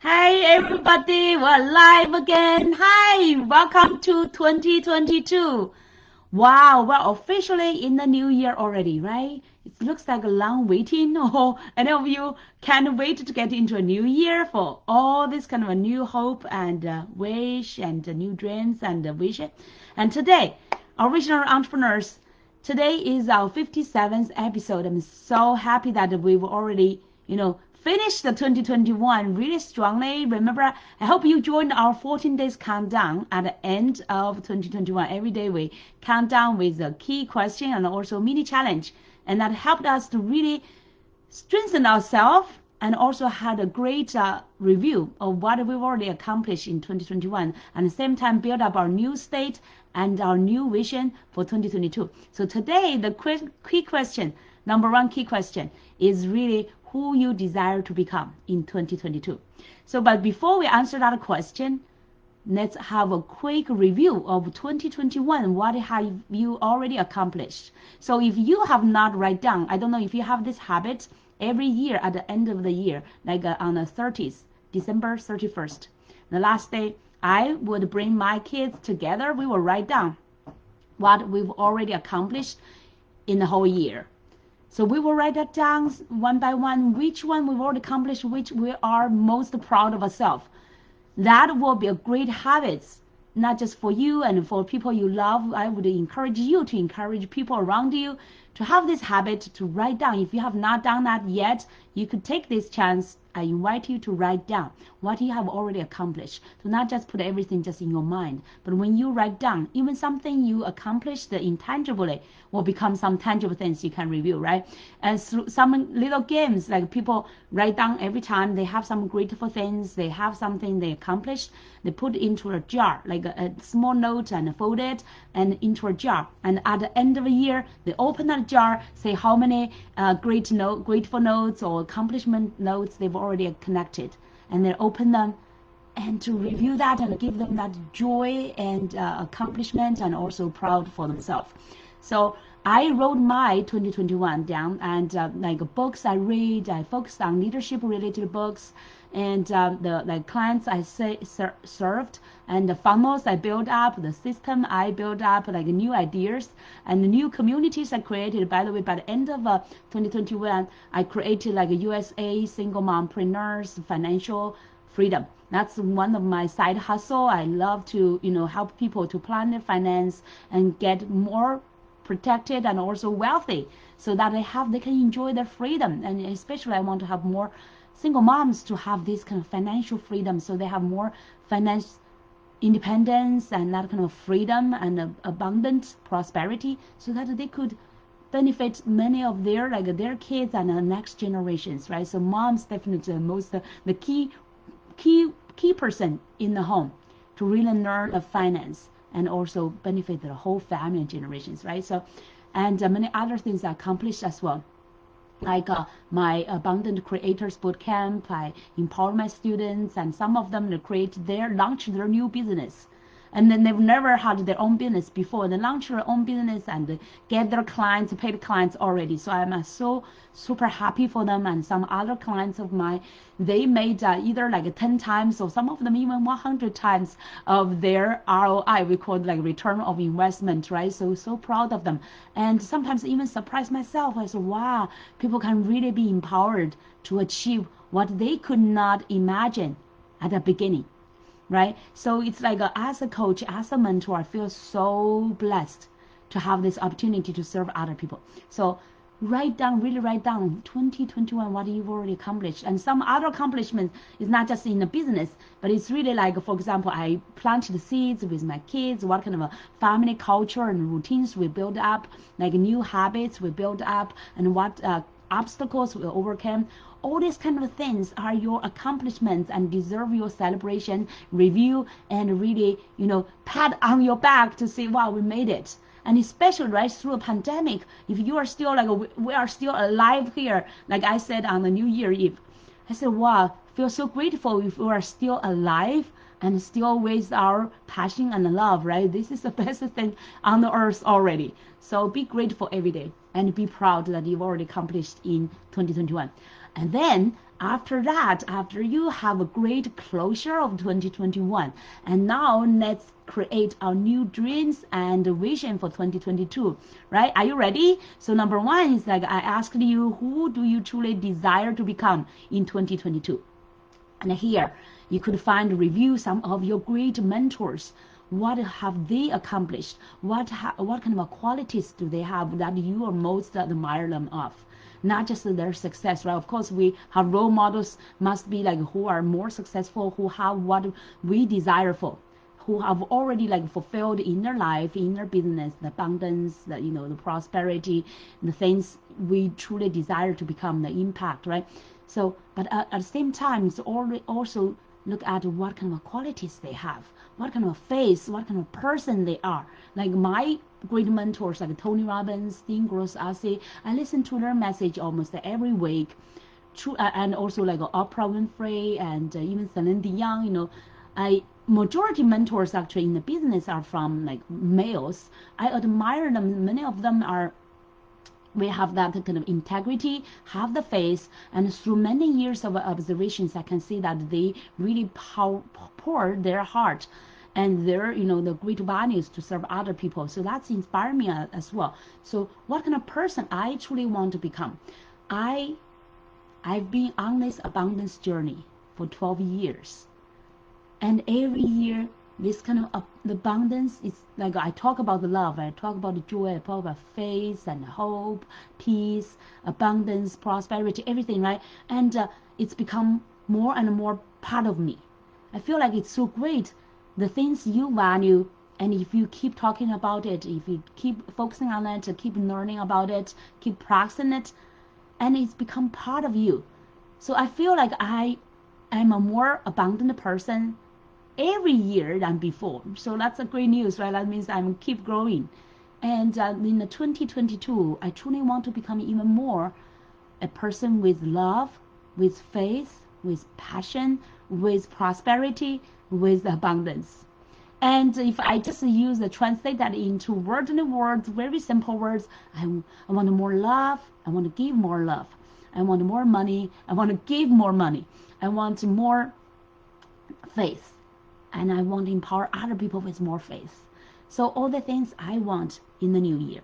Hey everybody, we're live again. Hi, welcome to 2022. Wow, we're officially in the new year already, right? It looks like a long waiting. Oh, any of you can't wait to get into a new year for all this kind of a new hope and wish and new dreams and vision. And today, original entrepreneurs, today is our 57th episode. I'm so happy that we've already, finished the 2021 really strongly. Remember, I hope you joined our 14 days countdown at the end of 2021. Every day we count down with a key question and also mini challenge. And that helped us to really strengthen ourselves and also had a great review of what we've already accomplished in 2021 and at the same time build up our new state and our new vision for 2022. So today the key question, number one key question, is really who you desire to become in 2022. So but before we answer that question, let's have a quick review of 2021. What have you already accomplished? So if you have not write down, I don't know if you have this habit every year at the end of the year, like on the 30th, December 31st, the last day, I would bring my kids together. We will write down what we've already accomplished in the whole year. So we will write that down one by one, which one we've already accomplished, which we are most proud of ourselves. That will be a great habit, not just for you and for people you love. I would encourage you to encourage people around you to have this habit to write down. If you have not done that yet, you could take this chance. I invite you to write down what you have already accomplished. To not just put everything just in your mind, but when you write down, even something you accomplished intangibly will become some tangible things you can review, right? And through some little games, like people write down every time they have some grateful things, they have something they accomplished, they put into a jar, like a small note and fold it and into a jar. And at the end of the year, they open that jar, say how many grateful notes or accomplishment notes they've already connected, and then open them and to review that and give them that joy and accomplishment and also proud for themselves. So I wrote my 2021 down, and like books I read, I focused on leadership related books, and the clients I served, and the funnels I built up, the system I built up, like new ideas and the new communities I created. By the way, by the end of 2021, I created like a USA single mompreneurs financial freedom. That's one of my side hustle. I love to help people to plan their finance and get more protected and also wealthy, so that they can enjoy their freedom. And especially I want to have more single moms to have this kind of financial freedom, so they have more finance independence and that kind of freedom and abundant prosperity, so that they could benefit many of their kids and the next generations, right? So moms definitely the key person in the home to really learn the finance and also benefit the whole family and generations, right? So, and many other things I accomplished as well. Like my Abundant Creators Bootcamp, I empower my students, and some of them launch their new business. And then they've never had their own business before. They launch their own business and get their clients, paid clients already. So I'm so super happy for them. And some other clients of mine, they made either like 10 times or some of them even 100 times of their ROI. We call it like return of investment, right? So proud of them. And sometimes even surprise myself. I said, wow, people can really be empowered to achieve what they could not imagine at the beginning. Right? So it's like as a coach, as a mentor, I feel so blessed to have this opportunity to serve other people. So really write down 2021 what you've already accomplished. And some other accomplishments is not just in the business, but it's really like, for example, I planted seeds with my kids, what kind of a family culture and routines we build up, like new habits we build up, and what obstacles we overcame. All these kind of things are your accomplishments and deserve your celebration, review, and really, pat on your back to say, wow, we made it. And especially right through a pandemic, if you are still we are still alive here, like I said on the New Year Eve, I said, wow, feel so grateful if we are still alive and still with our passion and love, right? This is the best thing on the earth already. So be grateful every day and be proud that you've already accomplished in 2021. And then after that, after you have a great closure of 2021, and now let's create our new dreams and vision for 2022, right? Are you ready? So number one is like I asked you, who do you truly desire to become in 2022? And here you could find review some of your great mentors. What have they accomplished? What kind of qualities do they have that you are most admire them of? Not just their success, right? Of course, we have role models must be like who are more successful, who have what we desire for, who have already like fulfilled in their life, in their business, the abundance, the prosperity, the things we truly desire to become, the impact, right? So, but at the same time, it's also look at what kind of qualities they have, what kind of face, what kind of person they are. Like my great mentors like Tony Robbins, Dean Gross-Assey, I listen to their message almost every week. And also like Oprah Winfrey and even Celine Dion, majority mentors actually in the business are from like males. I admire them. Many of them we have that kind of integrity, have the face, and through many years of observations, I can see that they really pour their heart and their, the great values to serve other people. So that's inspired me as well. So what kind of person I truly want to become? I've been on this abundance journey for 12 years. And every year, this kind of abundance is like I talk about the love, I talk about the joy, I talk about faith and hope, peace, abundance, prosperity, everything, right? And it's become more and more part of me. I feel like it's so great, the things you value, and if you keep talking about it, if you keep focusing on it, keep learning about it, keep practicing it, and it's become part of you. So I feel like I am a more abundant person every year than before. So that's a great news, right? That means I'm keep growing. And in the 2022, I truly want to become even more a person with love, with faith, with passion, with prosperity, with abundance. And if I just translate that into words, very simple words, I want more love, I want to give more love. I want more money, I want to give more money. I want more faith. And I want to empower other people with more faith. So all the things I want in the new year.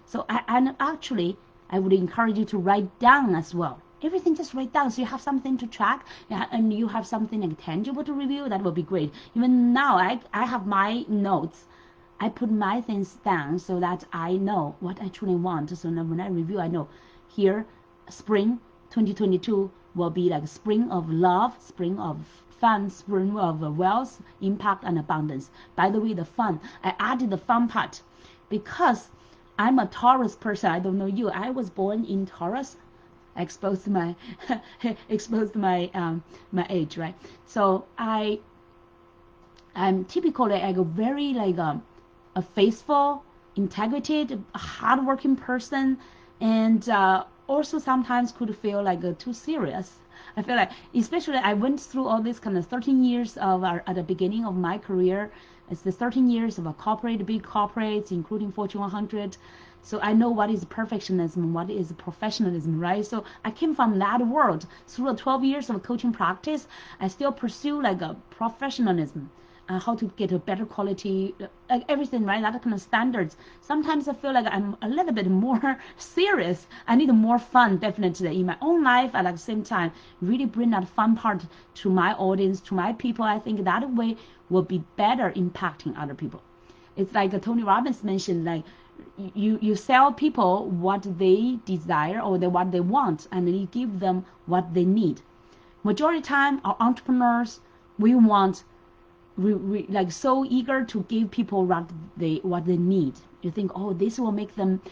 So I would encourage you to write down as well. Everything just write down so you have something to track and you have something like tangible to review. That would be great. Even now, I have my notes. I put my things down so that I know what I truly want. So now when I review, I know here, spring 2022 will be like spring of love, spring of fun, spring of wealth, impact, and abundance. By the way, the fun, I added the fun part because I'm a Taurus person. I don't know you. I was born in Taurus. I exposed my my age, right? So I'm typically like a very like a faithful, integrated, hardworking person, and also sometimes could feel like too serious. I feel like, especially I went through all this kind of 13 years of at the beginning of my career. It's the 13 years of big corporates, including Fortune 100. So I know what is perfectionism, what is professionalism, right? So I came from that world. Through the 12 years of coaching practice, I still pursue like a professionalism. How to get a better quality, like everything, right? That kind of standards. Sometimes I feel like I'm a little bit more serious. I need more fun, definitely, in my own life, and at the same time, really bring that fun part to my audience, to my people. I think that way will be better impacting other people. It's like Tony Robbins mentioned, like you sell people what they desire or what they want, and you give them what they need. Majority time, our entrepreneurs, we want we like so eager to give people what they need. You think, oh, this will make them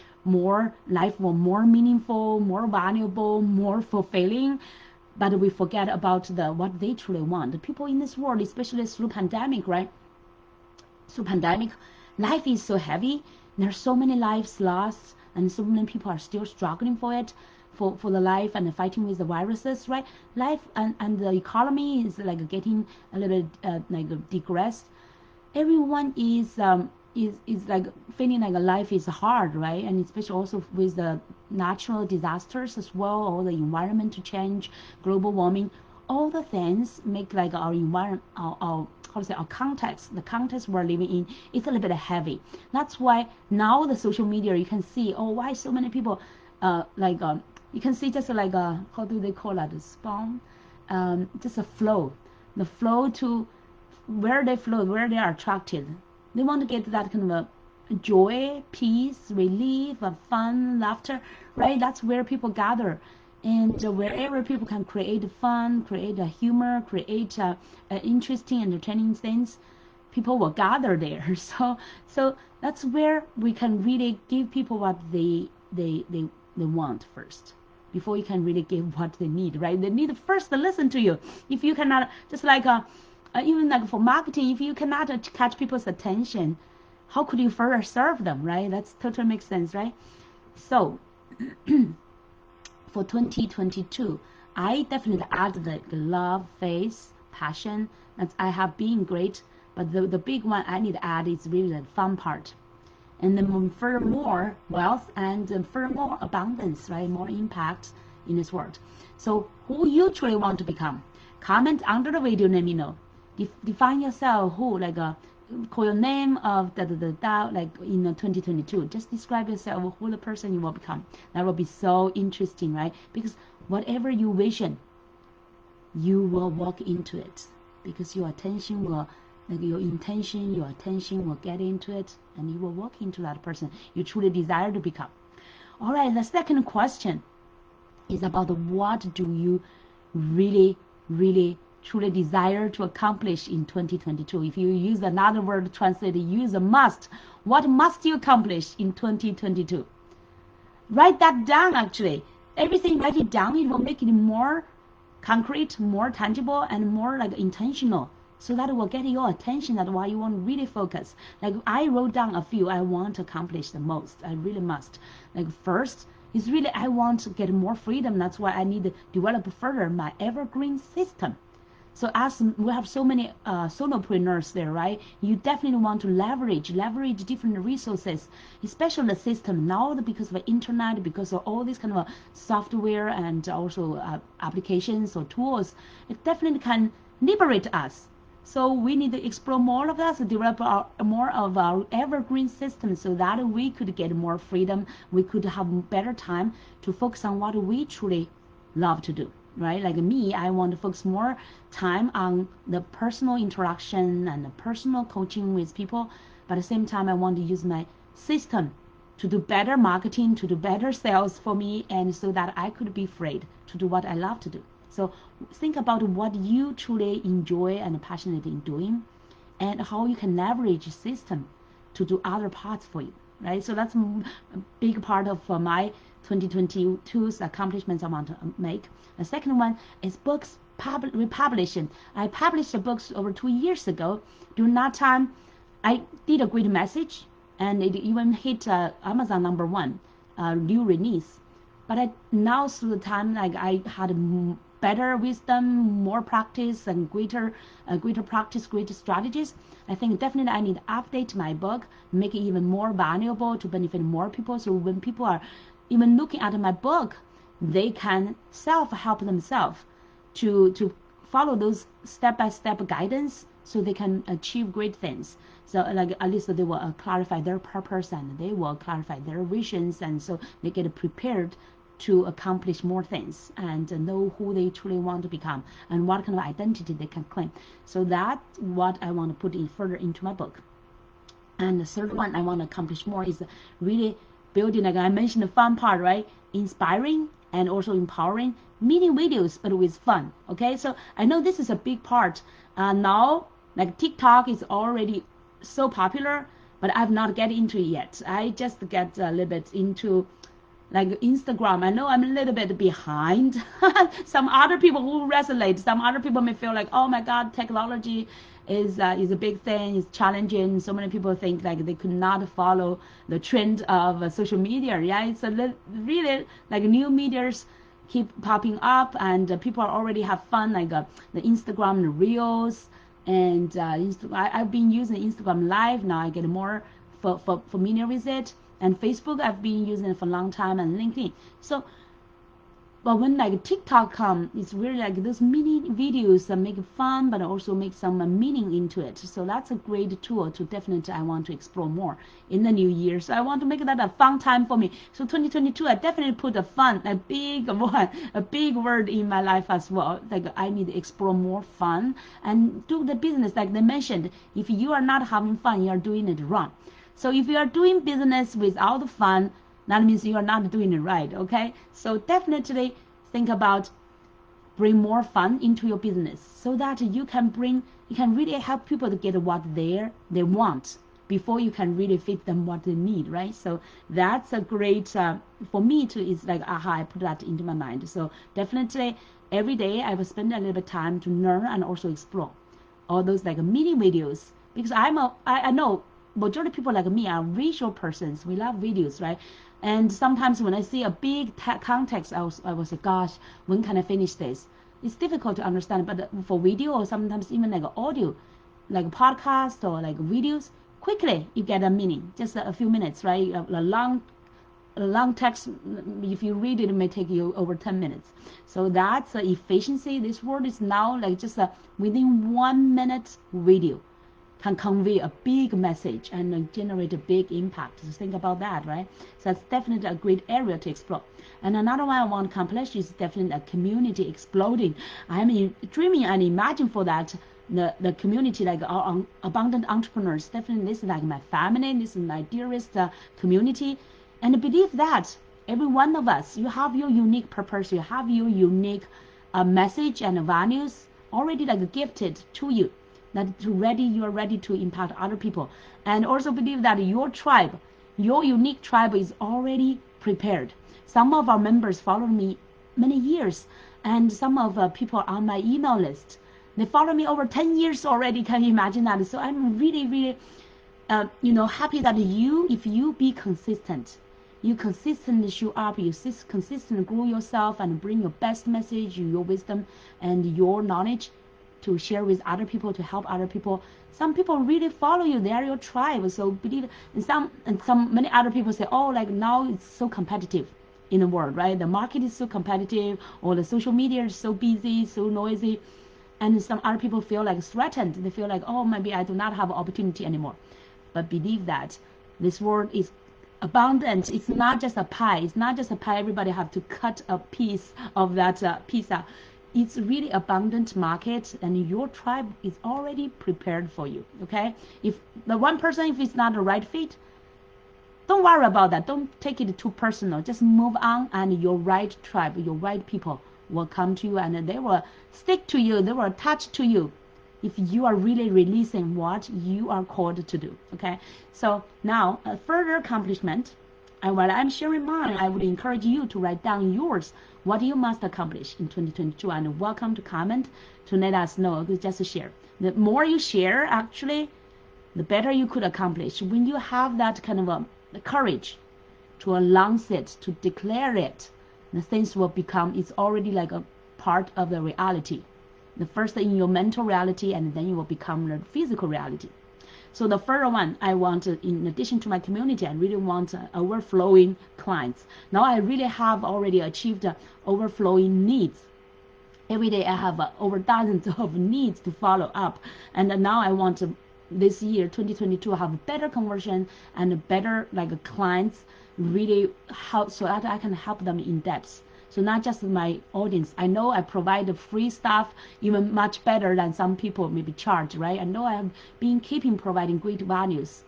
life more meaningful, more valuable, more fulfilling. But we forget about what they truly want. The people in this world, especially through pandemic, right? Through pandemic, life is so heavy. There's so many lives lost, and so many people are still struggling for it. For the life and fighting with the viruses, right? Life and the economy is like getting a little bit like digressed. Everyone is is like feeling like a life is hard, right? And especially also with the natural disasters as well, all the environmental change, global warming, all the things make like our environment, our how to say, our context, the context we're living in, it's a little bit heavy. That's why now the social media, you can see, oh, why so many people, you can see just like how do they call that, spawn, just a flow, the flow to where they flow, where they are attracted. They want to get that kind of a joy, peace, relief, fun, laughter, right? That's where people gather. And wherever people can create fun, create a humor, create interesting, entertaining things, people will gather there. So that's where we can really give people what they want first, before you can really give what they need, right? They need first to listen to you. If you cannot, just like even like for marketing, if you cannot catch people's attention, how could you further serve them, right? That's totally makes sense, right? So for 2022, I definitely added the love, faith, passion. That I have been great, but the big one I need to add is really the fun part. And then furthermore, wealth, and furthermore, abundance, right? More impact in this world. So who you truly want to become? Comment under the video, let me know. Define yourself, who, like call your name of like in 2022. Just describe yourself, who the person you will become. That will be so interesting, right? Because whatever you vision, you will walk into it, because your attention will, like your intention, your attention will get into it, and you will walk into that person you truly desire to become. All right, the second question is about what do you really truly desire to accomplish in 2022. If you use another word to translate, use a must. What must you accomplish in 2022? Write that down. Actually, everything, write it down. It will make it more concrete, more tangible, and more like intentional, so that it will get your attention. That's why you want to really focus. Like I wrote down a few I want to accomplish the most. I really must. Like first is really I want to get more freedom. That's why I need to develop further my evergreen system. So as we have so many solopreneurs there, right? You definitely want to leverage different resources, especially the system now, because of the internet, because of all these kind of software and also applications or tools. It definitely can liberate us. So we need to explore more of that, to develop more of our evergreen system, so that we could get more freedom. We could have better time to focus on what we truly love to do. Right? Like me, I want to focus more time on the personal interaction and the personal coaching with people. But at the same time, I want to use my system to do better marketing, to do better sales for me, and so that I could be free to do what I love to do. So think about what you truly enjoy and are passionate in doing, and how you can leverage a system to do other parts for you. Right? So that's a big part of my 2022's accomplishments I want to make. The second one is books republishing. I published the books over 2 years ago. During that time, I did a great message, and it even hit Amazon #1 new release. But now through the time, like I had better wisdom, more practice, and greater practice, greater strategies. I think definitely I need to update my book, make it even more valuable to benefit more people. So when people are even looking at my book, they can self-help themselves to follow those step-by-step guidance, so they can achieve great things. So like at least they will clarify their purpose, and they will clarify their visions, and so they get prepared to accomplish more things and know who they truly want to become and what kind of identity they can claim. So that's what I want to put in further into my book. And the third one I want to accomplish more is really building, like I mentioned, the fun part, right? Inspiring and also empowering mini videos, but with fun. Okay, so I know this is a big part now. Like TikTok is already so popular, but I've not get into it yet. I just get a little bit into like Instagram. I know I'm a little bit behind some other people who resonate. Some other people may feel like, oh my God, technology is a big thing, it's challenging. So many people think like they could not follow the trend of social media. Yeah, it's really like new medias keep popping up, and people already have fun, like the Instagram, the Reels, and I've been using Instagram Live now. I get more familiar with it. And Facebook, I've been using it for a long time, and LinkedIn. So, but when like TikTok come, it's really like those mini videos that make it fun, but also make some meaning into it. So that's a great tool to definitely I want to explore more in the new year. So I want to make that a fun time for me. So 2022, I definitely put a fun, a big one, a big word in my life as well. Like I need to explore more fun and do the business. Like they mentioned, if you are not having fun, you are doing it wrong. So if you are doing business without fun, that means you are not doing it right, okay? So definitely think about bring more fun into your business so that you can really help people to get what they want before you can really fit them what they need, right? So that's a great, for me too, it's like, aha, I put that into my mind. So definitely every day I will spend a little bit of time to learn and also explore all those like mini videos, because I know majority of people like me are visual persons. We love videos, right? And sometimes when I see a big context, I will say, gosh, when can I finish this? It's difficult to understand, but for video or sometimes even like audio, like a podcast or like videos, quickly you get a meaning, just a few minutes, right? A long text, if you read it, it may take you over 10 minutes. So that's efficiency. This word is now like just within 1 minute video can convey a big message and generate a big impact. So think about that, right? So that's definitely a great area to explore. And another one I want to accomplish is definitely a community exploding. I'm dreaming and imagine for that the community, like our abundant entrepreneurs. Definitely this is like my family, this is my dearest community. And I believe that every one of us, you have your unique purpose, you have your unique message and values already like gifted to you, that you are ready to impact other people. And also believe that your tribe, your unique tribe is already prepared. Some of our members follow me many years, and some of people on my email list, they follow me over 10 years already. Can you imagine that? So I'm really happy that if you be consistent, you consistently show up, you consistently grow yourself and bring your best message, your wisdom and your knowledge to share with other people, to help other people. Some people really follow you, they are your tribe. So believe, and many other people say, oh, like now it's so competitive in the world, right? The market is so competitive, or the social media is so busy, so noisy. And some other people feel like threatened. They feel like, oh, maybe I do not have an opportunity anymore. But believe that this world is abundant. It's not just a pie. It's not just a pie. Everybody have to cut a piece of that pizza. It's really abundant market, and your tribe is already prepared for you. Okay, if the one person, if it's not the right fit, don't worry about that. Don't take it too personal. Just move on, and your right tribe, your right people will come to you, and they will stick to you. They will attach to you if you are really releasing what you are called to do. Okay, so now a further accomplishment. And while I'm sharing mine, I would encourage you to write down yours, what you must accomplish in 2022, and welcome to comment to let us know. Just to share. The more you share, actually, the better you could accomplish. When you have that kind of the courage to announce it, to declare it, the things will become, it's already like a part of the reality. The first in your mental reality, and then you will become the physical reality. So the further one, I want, in addition to my community, I really want overflowing clients. Now I really have already achieved overflowing needs. Every day I have over dozens of needs to follow up. And now I want to, this year, 2022, have better conversion and better like clients, really help, so that I can help them in depth. So not just my audience. I know I provide free stuff even much better than some people maybe charge, right? I know I have been keeping providing great values.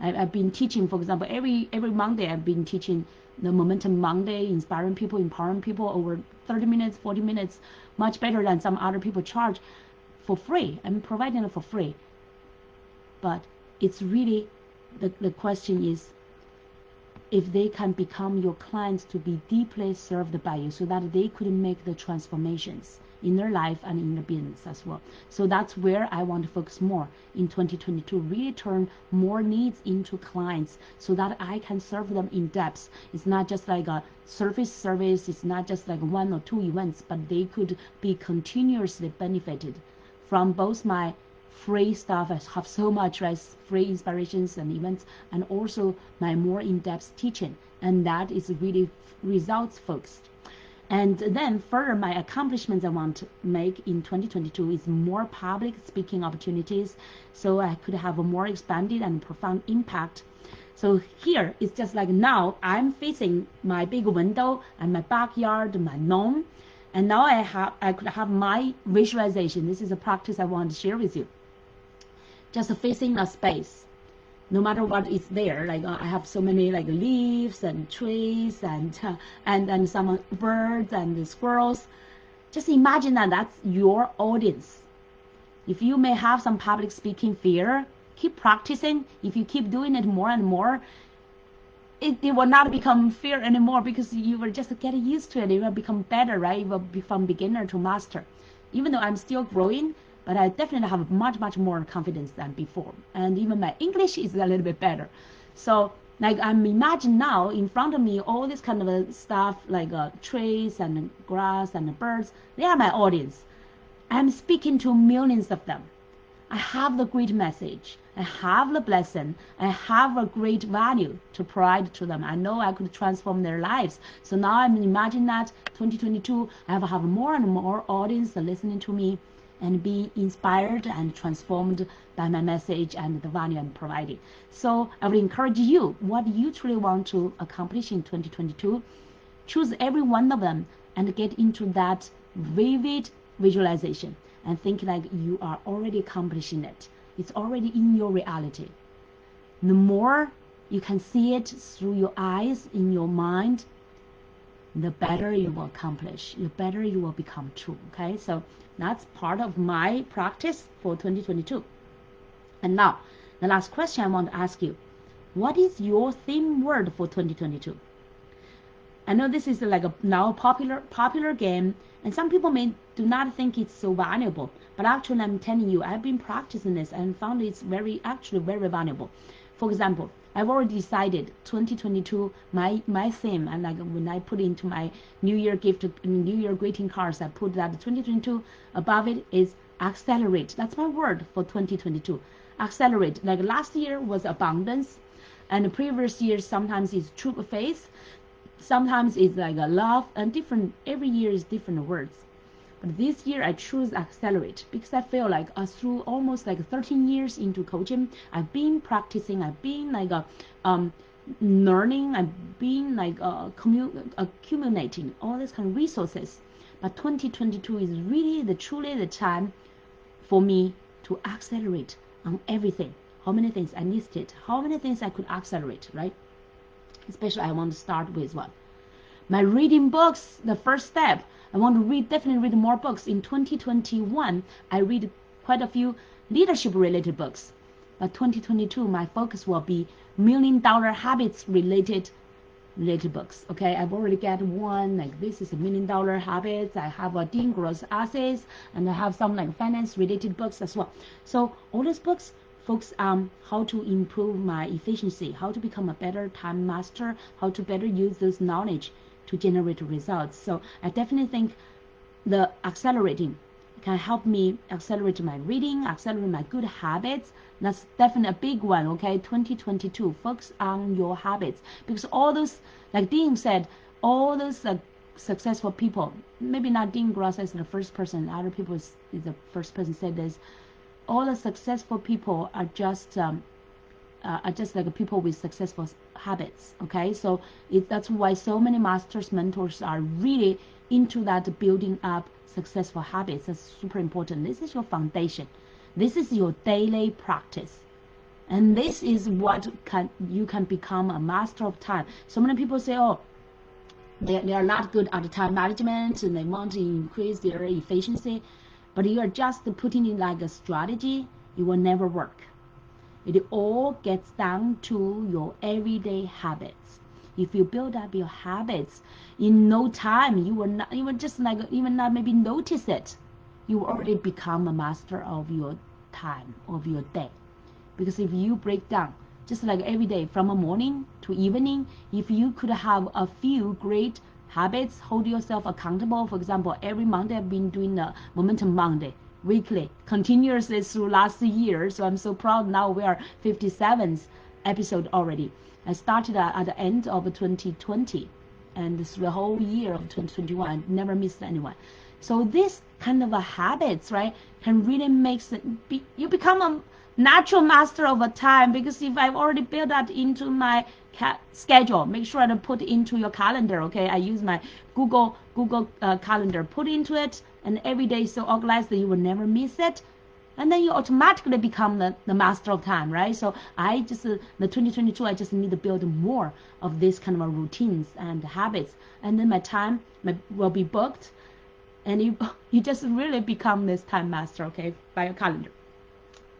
I've been teaching, for example, every Monday I've been teaching the Momentum Monday, inspiring people, empowering people over 30 minutes, 40 minutes, much better than some other people charge for free. I'm providing it for free. But it's really, the question is, if they can become your clients, to be deeply served by you, so that they could make the transformations in their life and in the business as well. So that's where I want to focus more in 2022, really turn more needs into clients so that I can serve them in depth. It's not just like a surface service, it's not just like 1 or 2 events, but they could be continuously benefited from both my free stuff. I have so much, right? Free inspirations and events, and also my more in-depth teaching, and that is really results focused. And then further, my accomplishments I want to make in 2022 is more public speaking opportunities, so I could have a more expanded and profound impact. So here it's just like now I'm facing my big window and my backyard, my lawn, and now I could have my visualization. This is a practice I want to share with you. Just facing a space, no matter what is there. Like I have so many like leaves and trees and some birds and the squirrels. Just imagine that that's your audience. If you may have some public speaking fear, keep practicing. If you keep doing it more and more, it will not become fear anymore, because you will just get used to it. It will become better, right? It will become beginner to master. Even though I'm still growing, but I definitely have much more confidence than before. And even my English is a little bit better. So like I'm imagine now in front of me all this kind of stuff like trees and grass and birds. They are my audience. I'm speaking to millions of them. I have the great message. I have the blessing. I have a great value to provide to them. I know I could transform their lives. So now I'm imagining that 2022, I have more and more audience listening to me and be inspired and transformed by my message and the value I'm providing. So I would encourage you, what you truly want to accomplish in 2022, choose every one of them and get into that vivid visualization and think like you are already accomplishing it. It's already in your reality. The more you can see it through your eyes, in your mind, the better you will accomplish, the better you will become true. Okay, so that's part of my practice for 2022. And now, the last question I want to ask you, what is your theme word for 2022? I know this is like a now popular game, and some people may do not think it's so valuable, but actually I'm telling you, I've been practicing this and found it's actually very valuable. For example, I've already decided 2022 my theme, and like when I put into my New Year gift, New Year greeting cards, I put that 2022 above it is accelerate. That's my word for 2022. Accelerate. Like last year was abundance, and the previous year sometimes is true faith, sometimes it's like a love, and different. Every year is different words. But this year I choose accelerate because I feel like through almost like 13 years into coaching, I've been practicing, I've been like learning, I've been like accumulating all these kind of resources. But 2022 is really truly the time for me to accelerate on everything. How many things I listed, how many things I could accelerate, right? Especially I want to start with one. My reading books, the first step. I want to definitely read more books. In 2021, I read quite a few leadership related books. But 2022, my focus will be $1 million habits related books. Okay, I've already got one, like this is $1 million habits. I have a Dean Gross essays, and I have some like finance related books as well. So all these books focus on how to improve my efficiency, how to become a better time master, how to better use this knowledge to generate results. So I definitely think the accelerating can help me accelerate my reading, accelerate my good habits. That's definitely a big one. Okay, 2022, focus on your habits, because all those, like Dean said, all those successful people, maybe not Dean Gross is the first person, other people is the first person said this, all the successful people are just like people with successful habits. Okay, so that's why so many masters, mentors are really into that building up successful habits. That's super important. This is your foundation. This is your daily practice, and this is what you can become a master of time. So many people say, oh, they are not good at time management and they want to increase their efficiency, but you are just putting in like a strategy. It will never work. It all gets down to your everyday habits. If you build up your habits, in no time you will just like even not maybe notice it. You already become a master of your time, of your day. Because if you break down, just like every day from a morning to evening, if you could have a few great habits, hold yourself accountable. For example, every Monday I've been doing the Momentum Monday. weekly, continuously through last year. So I'm so proud. Now we are 57th episode already. I started at the end of 2020, and through the whole year of 2021, I never missed anyone. So this kind of a habits, right, can really make you become a natural master of a time, because if I've already built that into my schedule, make sure to put into your calendar. Okay, I use my Google calendar, put into it, and every day is so organized that you will never miss it, and then you automatically become the master of time, right? So I just the 2022, I just need to build more of this kind of routines and habits, and then my time will be booked, and you just really become this time master, okay, by your calendar.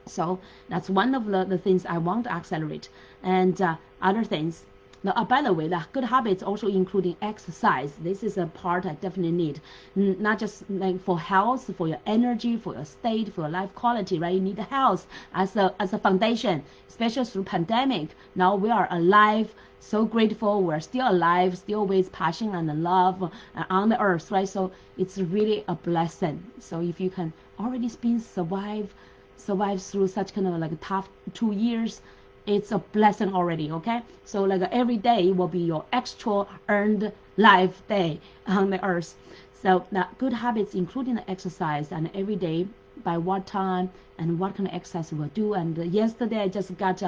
So that's one of the things I want to accelerate. And other things. Now, by the way, the good habits also including exercise. This is a part I definitely need. Not just like for health, for your energy, for your state, for your life quality, right? You need health as a foundation, especially through pandemic. Now we are alive. So grateful we're still alive, still with passion and love on the earth, right? So it's really a blessing. So if you can already survive through such kind of like a tough 2 years, it's a blessing already. Okay, so like every day will be your extra earned life day on the earth. So that good habits including the exercise, and every day by what time and what kind of exercise we'll do. And yesterday I just got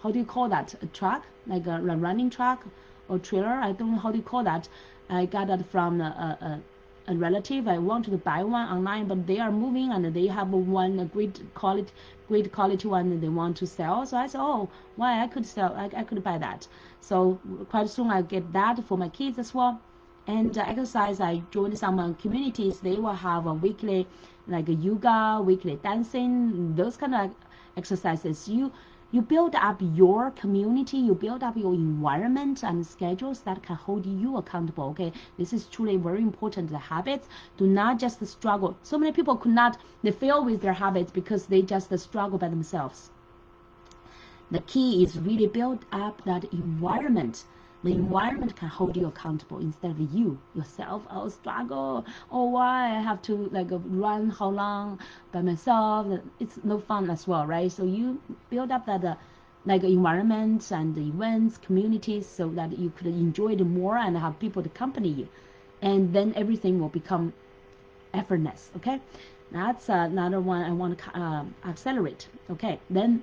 how do you call that, a truck, like a running truck or trailer, I don't know how do you call that. I got that from a relative. I wanted to buy one online, but they are moving and they have one great quality one that they want to sell. So I said, oh, why I could buy that. So quite soon I'll get that for my kids as well. And exercise, I joined some communities. They will have a weekly like a yoga, weekly dancing, those kind of exercises. You build up your community, you build up your environment and schedules that can hold you accountable. Okay, this is truly very important. The habits, do not just struggle. So many people they fail with their habits because they just struggle by themselves. The key is really build up that environment. The environment can hold you accountable instead of you yourself. Oh, struggle. Oh, why I have to like run how long by myself? It's no fun as well, right? So you build up that like environment and the events, communities, so that you could enjoy it more and have people to accompany you, and then everything will become effortless. Okay, that's another one I want to accelerate. Okay, then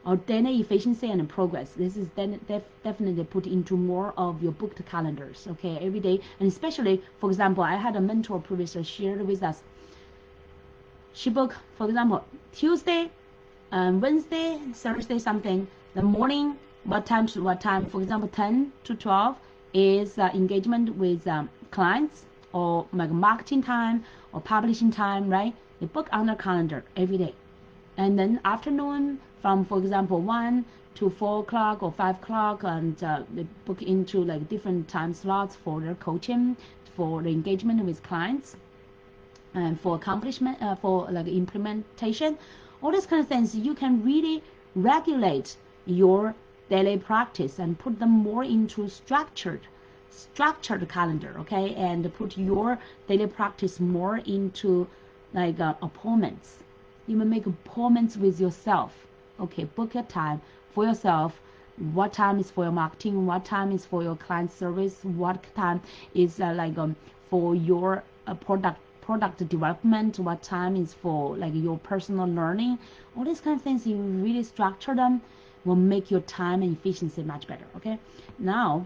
our daily efficiency and progress. This is definitely put into more of your booked calendars, okay, every day. And especially, for example, I had a mentor previously shared with us. She booked, for example, Tuesday, Wednesday, Thursday, something, the morning, what time to what time. For example, 10 to 12 is engagement with clients, or like marketing time or publishing time, right? They book on their calendar every day. And then afternoon, from for example 1 to 4 o'clock or 5 o'clock, and they book into like different time slots for their coaching, for the engagement with clients, and for accomplishment, for like implementation, all these kind of things. You can really regulate your daily practice and put them more into structured calendar, okay, and put your daily practice more into like appointments. You may make appointments with yourself. Okay, book a time for yourself. What time is for your marketing? What time is for your client service? What time is for your product development? What time is for like your personal learning? All these kind of things, you really structure them, will make your time and efficiency much better. Okay, now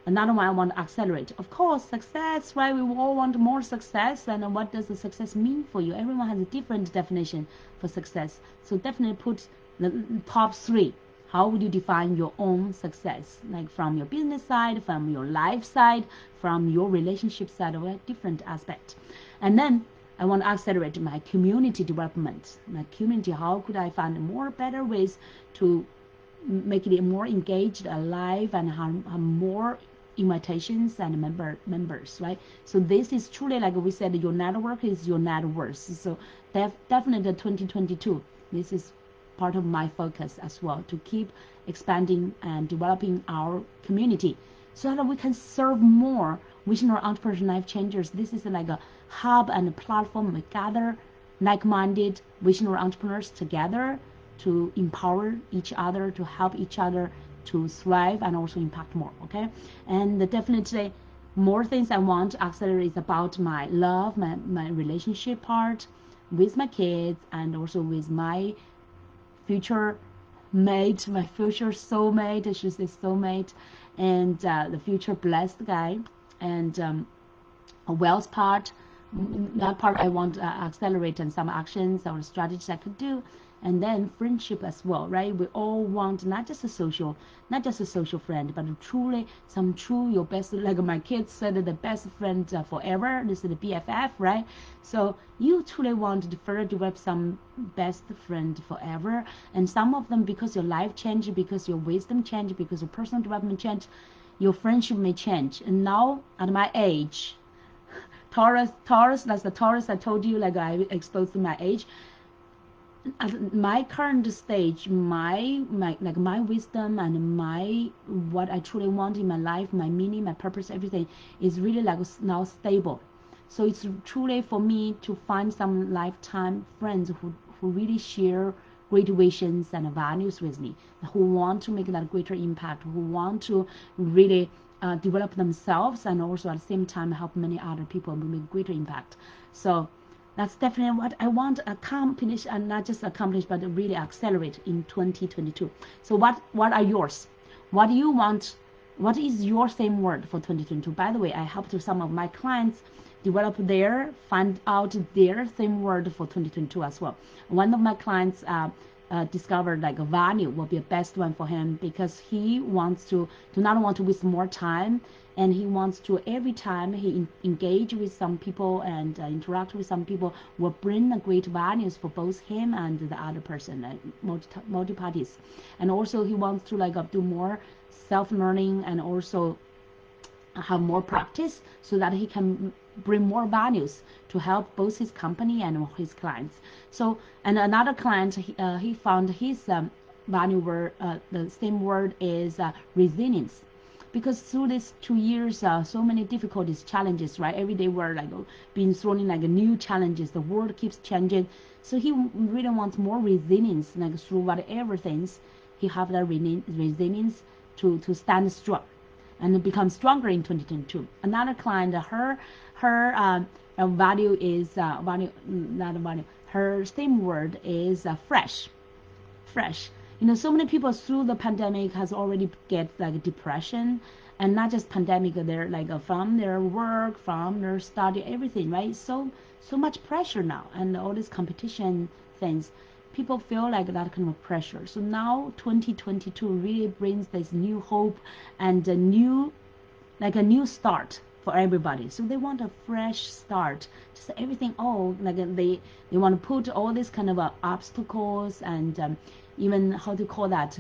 another one I want to accelerate. Of course, success, right? We all want more success. And what does the success mean for you? Everyone has a different definition for success. So definitely put the top 3. How would you define your own success? Like from your business side, from your life side, from your relationship side, or a different aspect. And then I want to accelerate my community development. My community, how could I find more better ways to make it more engaged, alive, and have more invitations and members, right? So this is truly, like we said, your network is your net worth. So definitely 2022, this is part of my focus as well, to keep expanding and developing our community. so that we can serve more visionary entrepreneurs, life changers. This is like a hub and a platform. We gather like-minded visionary entrepreneurs together to empower each other, to help each other to thrive and also impact more. Okay, and definitely more things I want to accelerate is about my love, my relationship part with my kids, and also with my future mate, my future soulmate, I should say soulmate, and the future blessed guy, and a wealth part. That part I want to accelerate, and some actions or strategies I could do, and then friendship as well, right? We all want not just a social friend, but truly some true your best, like my kids said, the best friend forever. This is the BFF, right? So you truly want to further develop some best friend forever, and some of them, because your life changed, because your wisdom changed, because your personal development changed, your friendship may change. And now at my age, Taurus, that's the Taurus I told you, like I exposed to my age. At my current stage, my wisdom and my what I truly want in my life, my meaning, my purpose, everything is really like now stable. So it's truly for me to find some lifetime friends who really share great visions and values with me, who want to make that greater impact, who want to really develop themselves and also at the same time help many other people make greater impact. So that's definitely what I want to accomplish, and not just accomplish, but really accelerate in 2022. So what are yours? What do you want? What is your same word for 2022? By the way, I helped some of my clients find out their same word for 2022 as well. One of my clients discovered like a value will be the best one for him, because he wants to not want to waste more time, and he wants to, every time he engage with some people and interact with some people, will bring a great values for both him and the other person, multi parties. And also he wants to like do more self-learning and also have more practice, so that he can bring more values to help both his company and his clients. So, and another client, he found his value word, the same word is resilience. Because through these 2 years, so many difficulties, challenges, right? Every day we're like being thrown in like new challenges. The world keeps changing. So he really wants more resilience, like through whatever things, he have that resilience to stand strong and become stronger in 2022. Another client, her value is her same word is fresh. So many people through the pandemic has already get like depression, and not just pandemic, they're like from their work, from their study, everything, right? So much pressure now, and all this competition things, people feel like that kind of pressure. So now 2022 really brings this new hope and a new start for everybody. So they want a fresh start, just everything. Like they want to put all these kind of obstacles and even how to call that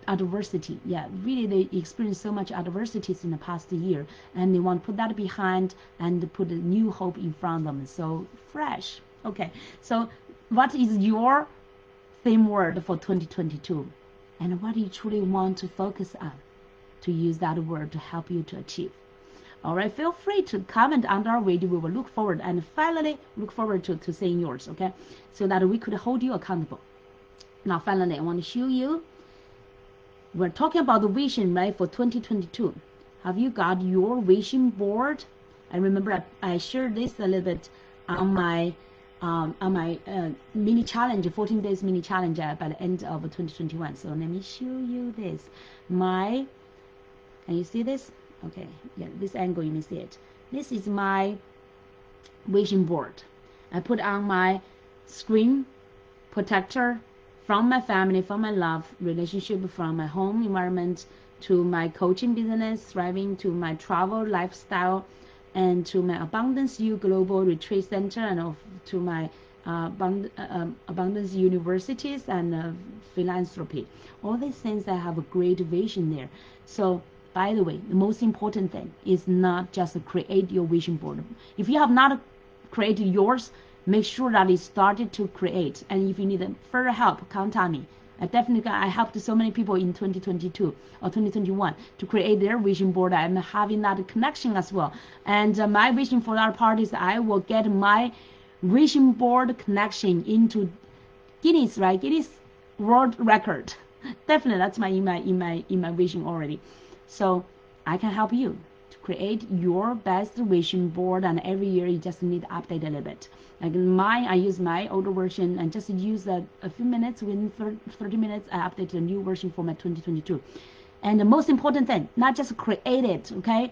adversity. Yeah, really they experienced so much adversities in the past year, and they want to put that behind and put a new hope in front of them. So fresh. Okay, so what is your theme word for 2022, and what do you truly want to focus on to use that word to help you to achieve? All right, feel free to comment under our video. We will look forward, and finally look forward to seeing yours, okay, so that we could hold you accountable. Now finally I want to show you, we're talking about the vision, right, for 2022. Have you got your vision board? I remember I shared this a little bit on my mini challenge, 14 days mini challenge by the end of 2021. So let me show you this. Can you see this? Okay, yeah, this angle you may see it. This is my vision board. I put on my screen protector from my family, from my love relationship, from my home environment, to my coaching business, thriving, to my travel lifestyle, and to my Abundance U Global Retreat Center, and to my Abundance Universities and philanthropy. All these things, I have a great vision there. So by the way, the most important thing is not just to create your vision board. If you have not created yours, make sure that you started to create. And if you need further help, contact me. I helped so many people in 2022 or 2021 to create their vision board. I'm having that connection as well. And my vision for that part is I will get my vision board connection into Guinness, right? Guinness World Record. Definitely, that's in my vision already. So I can help you to create your best vision board, and every year you just need to update a little bit. Like mine, I use my older version and just use a few minutes. Within 30 minutes, I update a new version for my 2022. And the most important thing, not just create it, okay?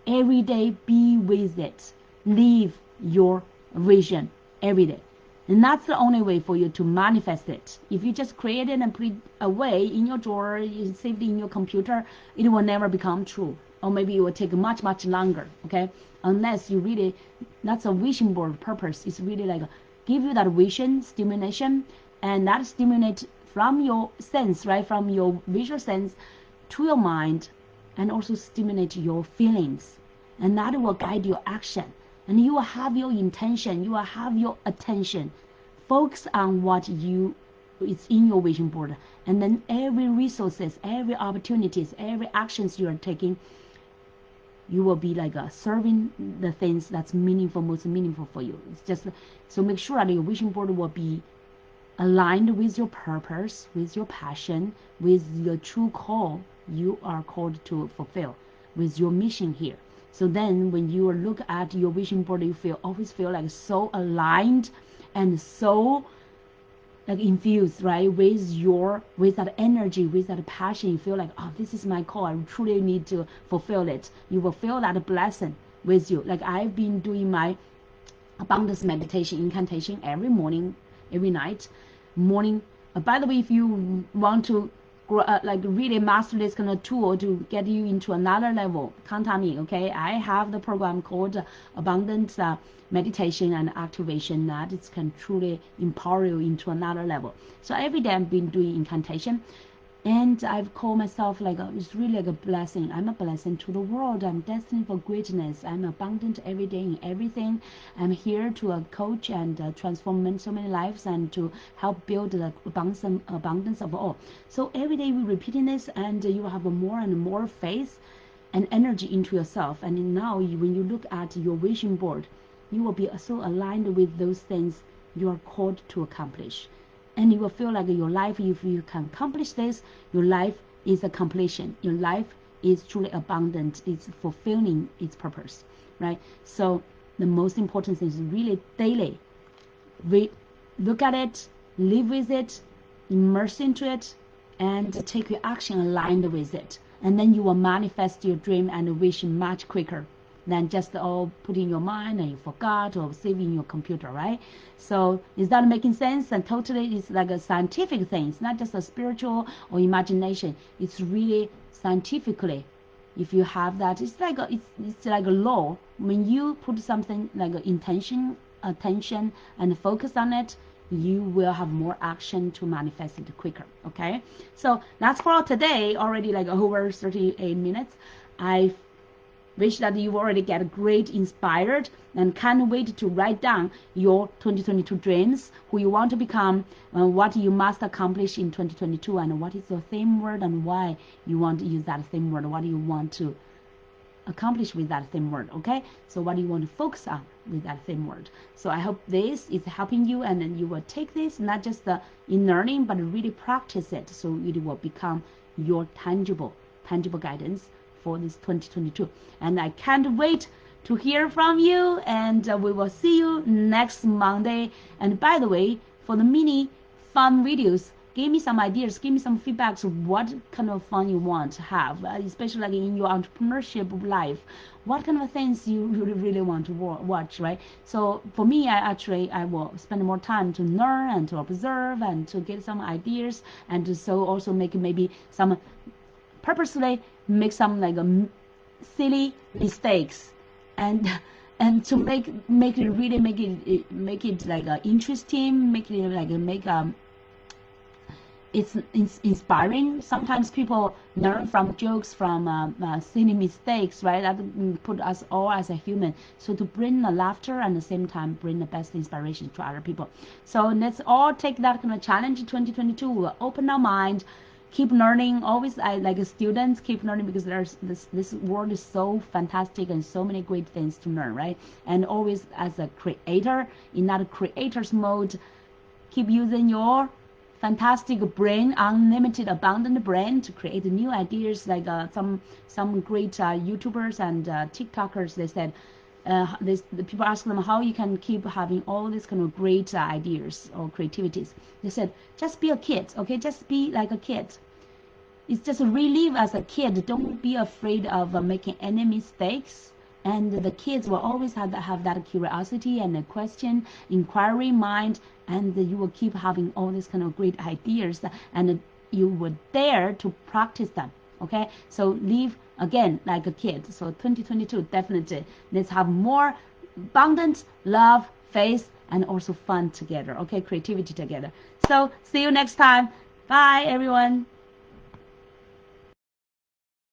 Every day, be with it. Live your vision every day. And that's the only way for you to manifest it. If you just create it and put it away in your drawer, you save it in your computer, it will never become true. Or maybe it will take much, much longer, okay? Unless you really, that's a vision board purpose. It's really like give you that vision, stimulation, and that stimulate from your sense, right? From your visual sense to your mind, and also stimulate your feelings. And that will guide your action. And you will have your intention, you will have your attention. Focus on what it's in your vision board. And then every resources, every opportunities, every actions you are taking, you will be like serving the things that's meaningful, most meaningful for you. It's just, so make sure that your vision board will be aligned with your purpose, with your passion, with your true call you are called to fulfill, with your mission here. So then when you look at your vision board, you always feel like so aligned and so like infused, right? With that energy, with that passion, you feel like, oh, this is my call. I truly need to fulfill it. You will feel that blessing with you. Like I've been doing my abundance meditation, incantation every morning, every night, morning. By the way, if you want to like really master this kind of tool to get you into another level, contact me, okay? I have the program called Abundance Meditation and Activation that it can truly empower you into another level. So every day I've been doing incantation, and I've called myself like it's really like a blessing. I'm a blessing to the world. I'm destined for greatness. I'm abundant every day in everything. I'm here to coach and transform so many lives and to help build the abundance of all. So every day we're repeating this, and you will have more and more faith and energy into yourself. And now when you look at your vision board, you will be so aligned with those things you are called to accomplish. And you will feel like your life, if you can accomplish this, your life is a completion. Your life is truly abundant. It's fulfilling its purpose, right? So the most important thing is really daily. Look at it, live with it, immerse into it, and take your action aligned with it. And then you will manifest your dream and vision much quicker than just all put in your mind and you forgot or save in your computer, right? So is that making sense? And totally it's like a scientific thing. It's not just a spiritual or imagination. It's really scientifically. If you have that, it's like a law. When you put something like intention, attention, and focus on it, you will have more action to manifest it quicker, okay? So that's for today, already like over 38 minutes. I wish that you already get great inspired and can't wait to write down your 2022 dreams, who you want to become, what you must accomplish in 2022, and what is your theme word and why you want to use that theme word. What do you want to accomplish with that theme word, okay? So what do you want to focus on with that theme word? So I hope this is helping you, and then you will take this not just in learning, but really practice it, so it will become your tangible guidance for this 2022. And I can't wait to hear from you, and we will see you next Monday. And by the way, for the mini fun videos, give me some ideas, give me some feedbacks of what kind of fun you want to have, especially like in your entrepreneurship life. What kind of things you really want to watch, right? So for me, I will spend more time to learn and to observe and to get some ideas, and to so also make maybe some purposely make some like silly mistakes, and to make it really make it like interesting, make it like it's inspiring. Sometimes people learn from jokes, from silly mistakes, right? That put us all as a human. So to bring the laughter and at the same time bring the best inspiration to other people. So let's all take that kind of challenge. 2022 will open our mind, keep learning. Always, I like students keep learning, because there's this world is so fantastic and so many great things to learn, right? And always as a creator, in that creator's mode, keep using your fantastic brain, unlimited, abundant brain, to create new ideas. Like some great YouTubers and TikTokers, they said, the people ask them how you can keep having all these kind of great ideas or creativities. They said, just be a kid, okay? Just be like a kid. It's just relive as a kid. Don't be afraid of making any mistakes. And the kids will always have that curiosity and a question, inquiry mind, and you will keep having all these kind of great ideas, and you will dare to practice them. Okay, so live again like a kid. So 2022, definitely, let's have more abundance, love, faith, and also fun together. Okay, creativity together. So see you next time. Bye, everyone.